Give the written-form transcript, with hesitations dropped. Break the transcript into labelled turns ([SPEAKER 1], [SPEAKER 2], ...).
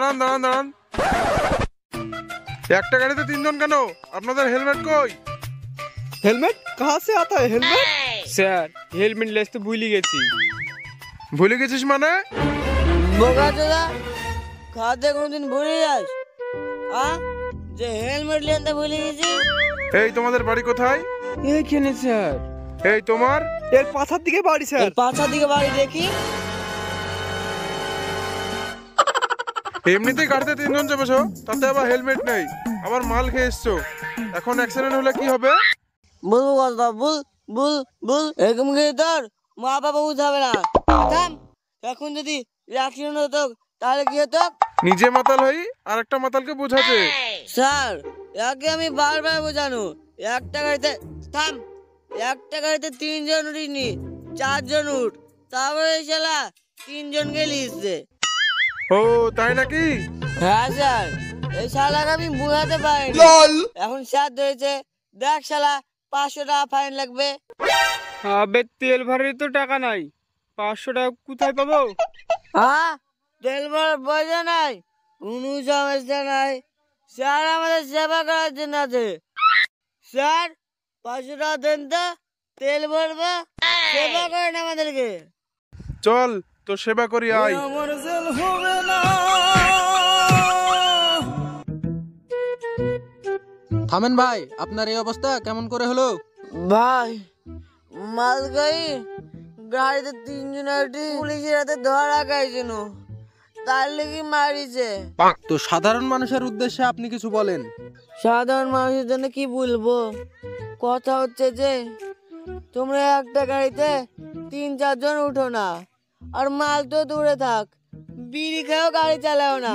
[SPEAKER 1] দাঁড়ান দাঁড়ান দাঁড়ান, একটা গাড়িতে তিনজন কেন? আপনাদের হেলমেট কই?
[SPEAKER 2] हेलमेट कहाँ से आता है हेलमेट?
[SPEAKER 3] স্যার হেলমেট লেস তো ভুলে গেছি।
[SPEAKER 1] ভুলে গেছিস মানে?
[SPEAKER 4] বোকা চোদা, খাতে কোনদিন ভুলে যাস? যে হেলমেট নিতে ভুলে গেছি।
[SPEAKER 1] এই তোমাদের বাড়ি কোথায়?
[SPEAKER 3] এইখানে স্যার।
[SPEAKER 1] এই তোমার?
[SPEAKER 2] এর পাছার দিকে বাড়ি স্যার।
[SPEAKER 4] এর পাছার দিকে বাড়ি দেখি।
[SPEAKER 1] এমনিতেই গাড়িতে তিনজন চেপেছো, তাতে আবার হেলমেট নেই, আবার মাল খেয়ে এসছো। এখন অ্যাক্সিডেন্ট হলে কি হবে?
[SPEAKER 4] বলবো কথা বল বল বল, এরকম করে তোর মা বাবা বুঝাবে না। থাম, এখন যদি অ্যাক্সিডেন্ট হতো তাহলে কি হতো?
[SPEAKER 1] নিজে মাতাল হই আর একটা মাতালকে বোঝাচ্ছে।
[SPEAKER 4] স্যার, একে আমি বারবার বোঝানো, একটা গাড়িতে থাম, একটা গাড়িতে তিনজন উঠিনি, চারজন উঠ, তারপরে এই শালা তিনজনকে লিখছে।
[SPEAKER 1] ও তাই নাকি?
[SPEAKER 4] হ্যাঁ স্যার, এই শালাকে আমি বুঝাতে পারিনি। এখন স্যার ধরেছে, দেখ শালা 500 টাকা ফাইন লাগবে।
[SPEAKER 3] আবে তেল ভরার তো টাকা নাই, 500 টাকা কোথায় পাবো?
[SPEAKER 4] হ্যাঁ, তেল ভরার পয়সা নাই, কোনো সমস্যা নাই, স্যার আমাদের সেবা করার জন্য আছে। স্যার 500 টাকা দেন তো, তেল ভরবো, সেবা করেন আমাদেরকে।
[SPEAKER 1] চল তোর সেবা করি আয়।
[SPEAKER 5] থামেন ভাই, আপনার এই অবস্থা কেমন করে হলো?
[SPEAKER 4] ভাই, মাল গাড়ি গাড়িতে তিনজন উঠি পুলিশের হাতে ধরা খাইছিল, তার লেগে মারিছে।
[SPEAKER 5] তো সাধারণ মানুষের উদ্দেশ্যে আপনি কিছু বলেন।
[SPEAKER 4] সাধারণ মানুষের জন্য কি বলবো, কথা হচ্ছে যে তোমরা একটা গাড়িতে 3-4 জন উঠো না, আর মাল তো দূরে থাক, বিড়ি খেয়েও গাড়ি চালাও না।